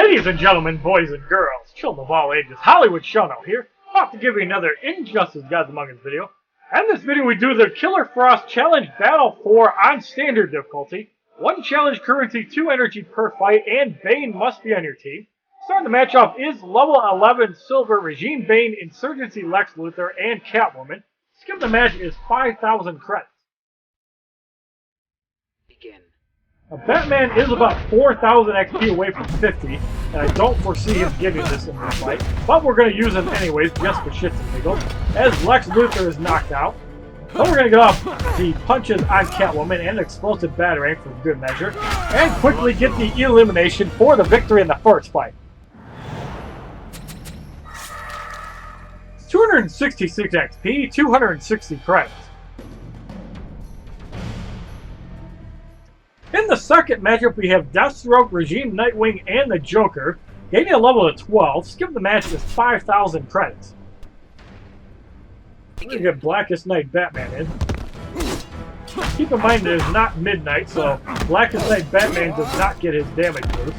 Ladies and gentlemen, boys and girls, children of all ages, HollywoodShono here, about to give you another Injustice Gods Among Us video. And in this video we do the Killer Frost Challenge Battle 4 on Standard difficulty. 1 challenge currency, 2 energy per fight, and Bane must be on your team. Starting the match off is level 11 Silver Regime Bane, Insurgency Lex Luthor, and Catwoman. Skill of the match is 5,000 credits. Begin. Batman is about 4,000 XP away from 50, and I don't foresee him getting this in this fight, but we're going to use him anyways, just for shits and giggles, as Lex Luthor is knocked out. Then we're going to get off the punches on Catwoman and explosive batarang for good measure, and quickly get the elimination for the victory in the first fight. 266 XP, 260 credits. In the second matchup, we have Deathstroke, Regime Nightwing, and the Joker. Gaining a level of 12, skip the match is 5,000 credits. We're going to get Blackest Night Batman in. Keep in mind it is not midnight, so Blackest Night Batman does not get his damage boost.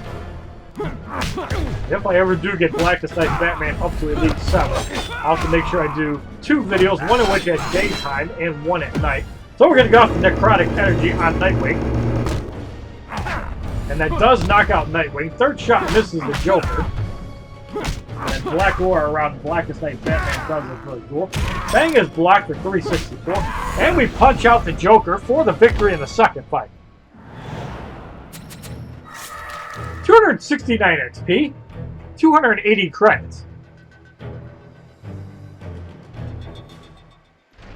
If I ever do get Blackest Night Batman up to Elite 7, I'll have to make sure I do 2 videos, one of which at daytime and one at night. So we're going to go off the Necrotic Energy on Nightwing. And that does knock out Nightwing. Third shot misses the Joker. And Black War around Blackest Night Batman does look really cool. Bang is blocked for 364. And we punch out the Joker for the victory in the second fight. 269 XP, 280 credits.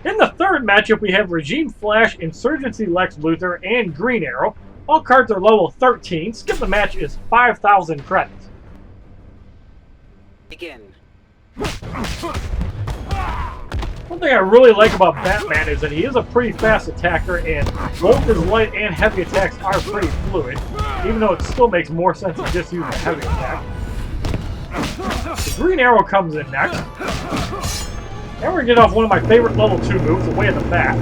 In the third matchup, we have Regime Flash, Insurgency Lex Luthor, and Green Arrow. All cards are level 13. Skip the match is 5,000 credits. Begin. One thing I really like about Batman is that he is a pretty fast attacker, and both his light and heavy attacks are pretty fluid, even though it still makes more sense to just use the heavy attack. The Green Arrow comes in next. And we're going to get off one of my favorite level 2 moves, Away at the Bat.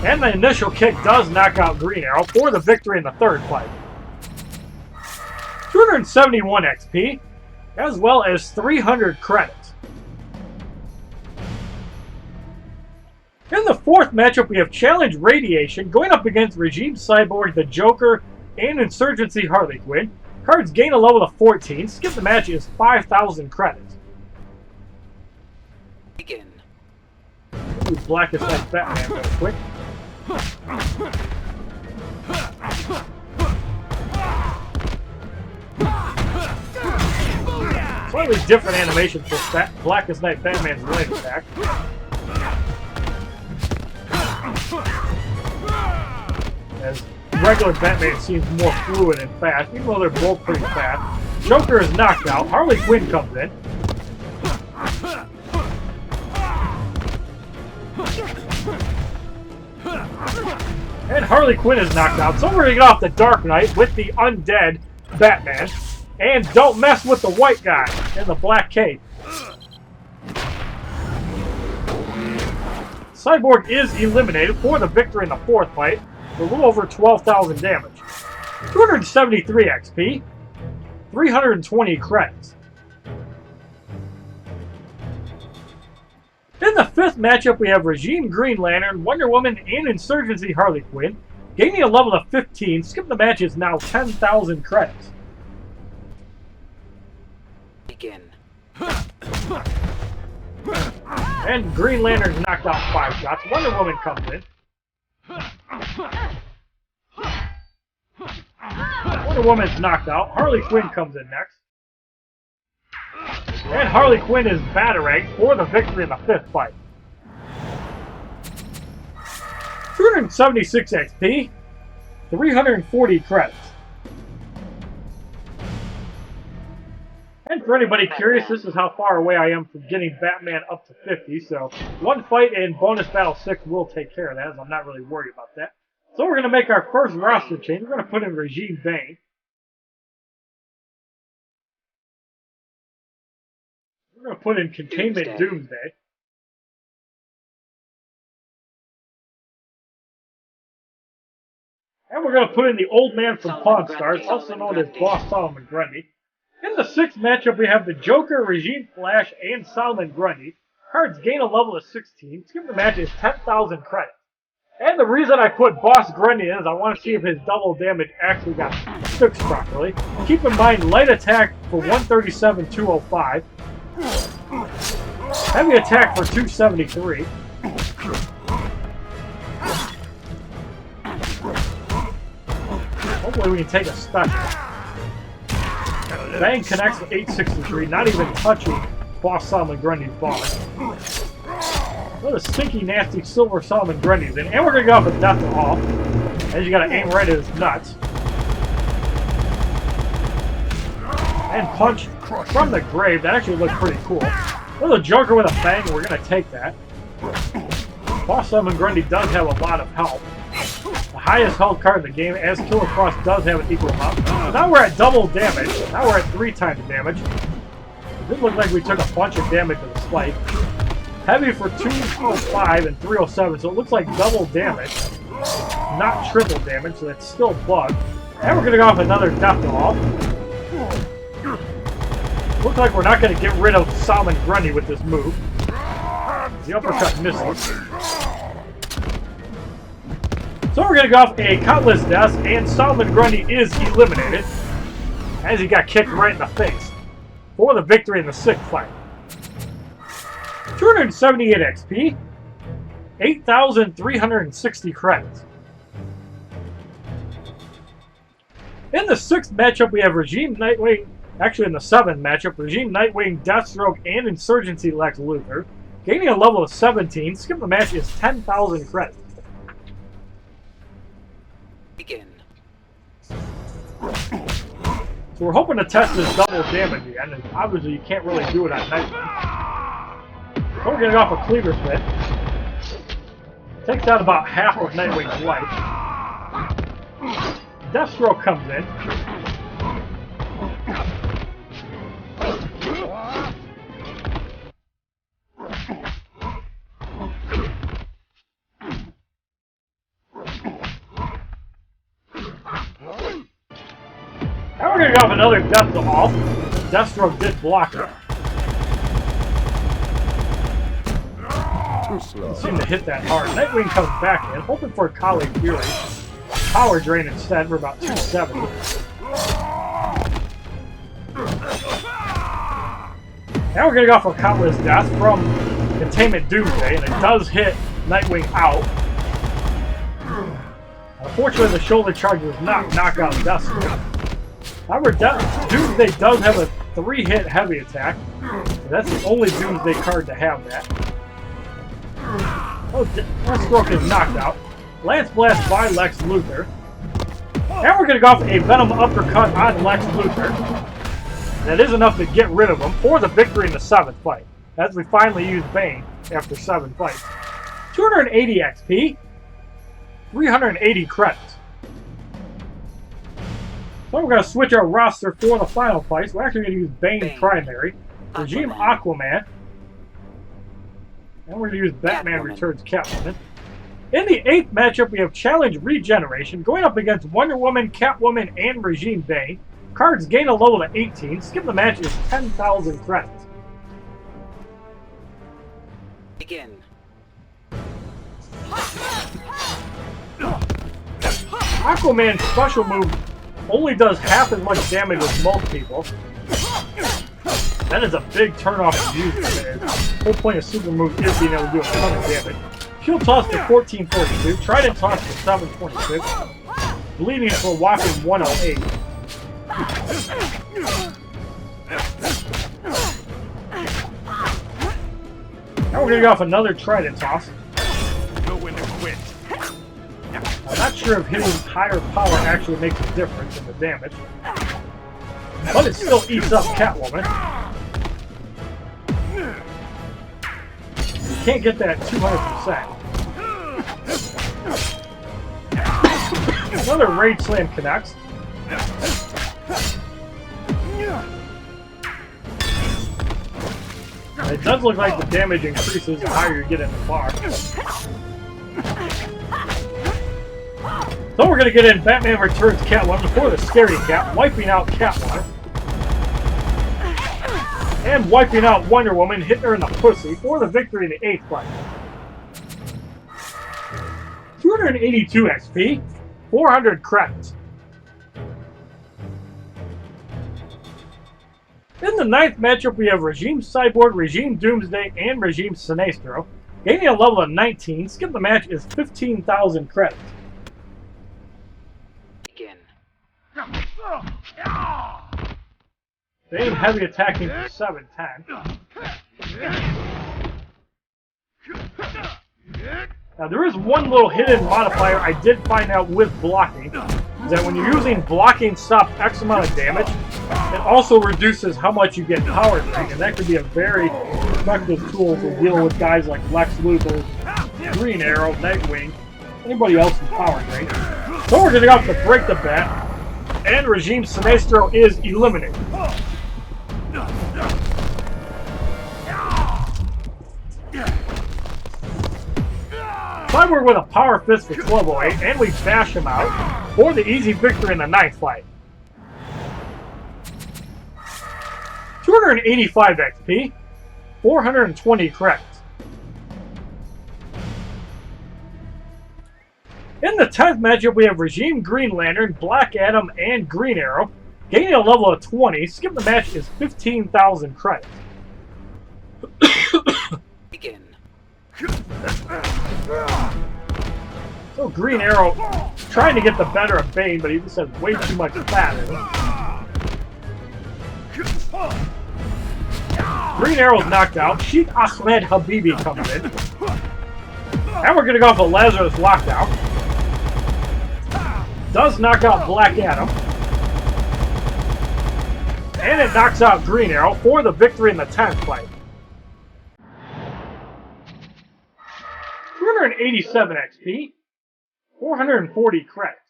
And the initial kick does knock out Green Arrow for the victory in the third fight. 271 XP, as well as 300 credits. In the fourth matchup, we have Challenge Radiation going up against Regime Cyborg, the Joker, and Insurgency Harley Quinn. Cards gain a level of 14. Skip the match is 5,000 credits. Begin. Use Blackest Night Batman real quick. Slightly different animation for Blackest Night Batman's light attack. As regular Batman seems more fluid and fast, even though they're both pretty fast. Joker is knocked out. Harley Quinn comes in. And Harley Quinn is knocked out. So we're going to get off the Dark Knight with the undead Batman. And don't mess with the white guy in the black cape. Cyborg is eliminated for the victory in the fourth fight, with a little over 12,000 damage. 273 XP, 320 credits. In the fifth matchup, we have Regime Green Lantern, Wonder Woman, and Insurgency Harley Quinn. Gaining a level of 15, skip the match is now 10,000 credits. Begin. And Green Lantern's knocked out 5 shots. Wonder Woman comes in. Wonder Woman's knocked out. Harley Quinn comes in next. And Harley Quinn is batarang for the victory in the fifth fight. 276 XP, 340 credits. And for anybody curious, this is how far away I am from getting Batman up to 50, so 1 fight and bonus battle 6 will take care of that, as I'm not really worried about that. So we're going to make our first roster change. We're going to put in Regime Bane. We're going to put in Containment Doomsday. And we're going to put in the old man from Pawn Stars, also known as Boss Solomon Grundy. In the 6th matchup, we have the Joker, Regime Flash, and Solomon Grundy. Cards gain a level of 16. Skip the match is 10,000 credits. And the reason I put Boss Grundy in is I want to see if his double damage actually got fixed properly. Keep in mind, light attack for 137, 205. Heavy attack for 273. Hopefully we can take a special. Bane connects to 863, not even touching Boss Solomon Grundy's boss. What a stinky, nasty silver Solomon Grundy's in. And we're going to go off with Death to All. As you got to aim right at his nuts. And punch from the grave. That actually looks pretty cool. There's a Joker with a bang. We're going to take that. Boss Solomon Grundy does have a lot of health. The highest health card in the game, as Killer Frost does have an equal amount. Now we're at double damage. Now we're at 3 times damage. It did look like we took a bunch of damage with a spike. Heavy for 205 and 307, so it looks like double damage. Not triple damage, so that's still bugged. And we're going to go off another Death to All. Looks like we're not going to get rid of Solomon Grundy with this move. The uppercut misses. So we're going to go off a countless deaths, and Solomon Grundy is eliminated, as he got kicked right in the face, for the victory in the 6th fight. 278 XP, 8,360 credits. In the 6th matchup, we have Regime Nightwing, actually in the 7th matchup, Regime Nightwing, Deathstroke, and Insurgency Lex Luthor. Gaining a level of 17, skip the match is 10,000 credits. Begin. So we're hoping to test this double damage again, and obviously you can't really do it on Nightwing. So we're getting off a Cleaver Smith. Takes out about half of Nightwing's life. Deathstroke comes in. And we're going to go off another Death to All. Deathstroke did block it. Too slow. Didn't seem to hit that hard. Nightwing comes back in, hoping for a Collie Fury. Power Drain instead for about 270. Now we're going to go off a Countless Death from Containment Doomsday, and it does hit Nightwing out. Unfortunately, the shoulder charge does not knock out Deathstroke. However, Doomsday does have a 3-hit heavy attack. That's the only Doomsday card to have that. Oh, Deathstroke is knocked out. Lance Blast by Lex Luthor. And we're going to go off a Venom Uppercut on Lex Luthor. That is enough to get rid of him for the victory in the 7th fight, as we finally use Bane after 7 fights. 280 XP, 380 credits. So we're going to switch our roster for the final fights. We're actually going to use Bane primary, Regime Aquaman, and we're going to use Batman Returns Catwoman. In the 8th matchup, we have Challenge Regeneration, going up against Wonder Woman, Catwoman, and Regime Bane. Cards gain a level to 18. Skip the match is 10,000 credits. Begin. Aquaman's special move only does half as much damage as most people. That is a big turnoff to use. The whole point of super move is being able to do a ton of damage. Shield toss to 1442, Trident toss to 726, bleeding for a whopping 108. Now we're going to go off another Trident toss. Know when to quit. I'm not sure if hitting higher power actually makes a difference in the damage, but it still eats up Catwoman. You can't get that 200%. Another Rage Slam connects. It does look like the damage increases the higher you get in the bar. So we're going to get in Batman Returns Catwoman for the Scary Cat, wiping out Catwoman. And wiping out Wonder Woman, hitting her in the pussy for the victory in the 8th fight. 282 XP, 400 credits. In the 9th matchup, we have Regime Cyborg, Regime Doomsday, and Regime Sinestro. Gaining a level of 19, skip the match is 15,000 credits. Begin. Bane heavy attacking for 710. Now there is one little hidden modifier I did find out with blocking, is that when you're using blocking stop X amount of damage, it also reduces how much you get power drain, and that could be a very effective tool for dealing with guys like Lex Luthor, Green Arrow, Nightwing, anybody else with power drain. So we're going to go to break the bat, and Regime Sinestro is eliminated. Cyborg with a power fist for 1208, and we bash him out for the easy victory in the 9th fight. 285 XP, 420 credits. In the 10th matchup, we have Regime Green Lantern, Black Adam, and Green Arrow. Gaining a level of 20, skip the match is 15,000 credits. Begin. So Green Arrow trying to get the better of Bane, but he just has way too much fat in him. Green Arrow's knocked out. Sheikh Ahmed Habibi comes in. And we're going to go for Lazarus Lockdown. Does knock out Black Adam. And it knocks out Green Arrow for the victory in the 10th fight. 287 XP, 440 credits.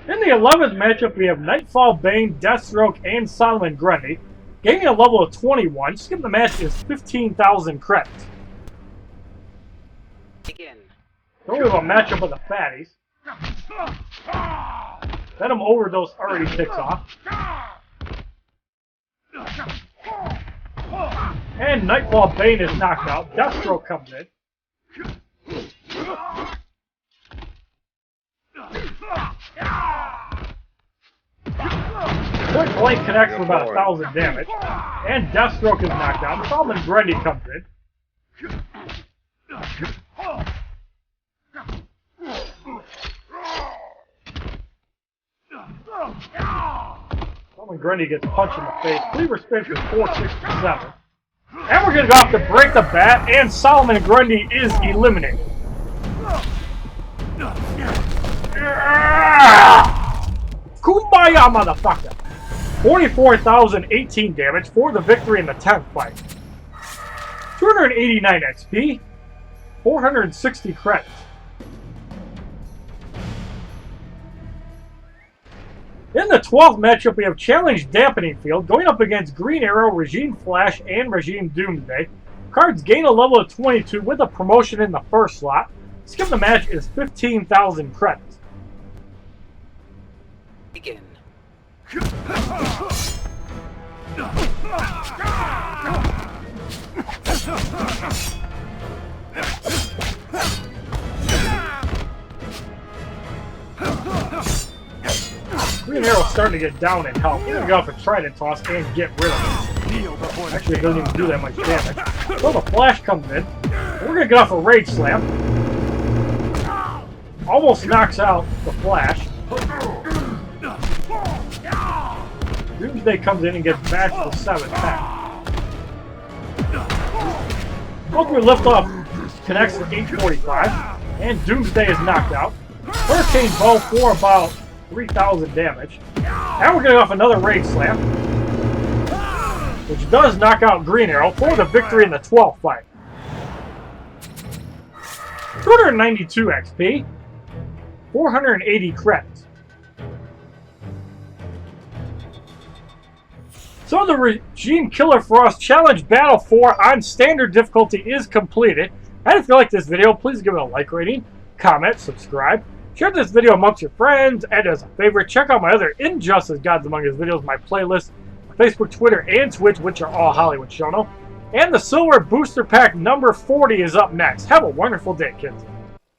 In the 11th matchup, we have Knightfall, Bane, Deathstroke, and Solomon Grundy. Gaining a level of 21, skip the match is 15,000 credits. Begin. So we have a matchup of the fatties. Venom Overdose already ticks off. And Knightfall Bane is knocked out. Deathstroke comes in. Point Blank connects for about 1,000 damage. And Deathstroke is knocked out. Solomon Grundy comes in. Solomon Grundy gets punched in the face. Cleaver spin for 467. And we're going to go off to break the bat, and Solomon Grundy is eliminated. Kumbaya, motherfucker! 44,018 damage for the victory in the 10th fight. 289 XP, 460 credits. In the 12th matchup, we have Challenge Dampening Field going up against Green Arrow, Regime Flash, and Regime Doomsday. Cards gain a level of 22 with a promotion in the first slot. Skip the match is 15,000 credits. Begin. Green Arrow's starting to get down in health. We're going to go for Trident Toss and get rid of him. Actually, it doesn't even do that much damage. So the Flash comes in. We're going to get off a Rage Slam. Almost knocks out the Flash. Doomsday comes in and gets bashed for 710. Ultimate Liftoff connects for 845. And Doomsday is knocked out. Hurricane Bow for about 3,000 damage. And we're going to go off another Rage Slam, which does knock out Green Arrow for the victory in the 12th fight. 292 XP, 480 credits. So the Regime Killer Frost Challenge Battle 4 on standard difficulty is completed. And if you like this video, please give it a like rating, comment, subscribe. Share this video amongst your friends, and as a favorite, check out my other Injustice Gods Among Us videos, my playlist, Facebook, Twitter, and Twitch, which are all HollywoodShono. And the Silver Booster Pack number 40 is up next. Have a wonderful day, kids.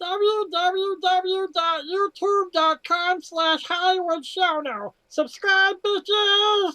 www.youtube.com/HollywoodShono. Subscribe, bitches!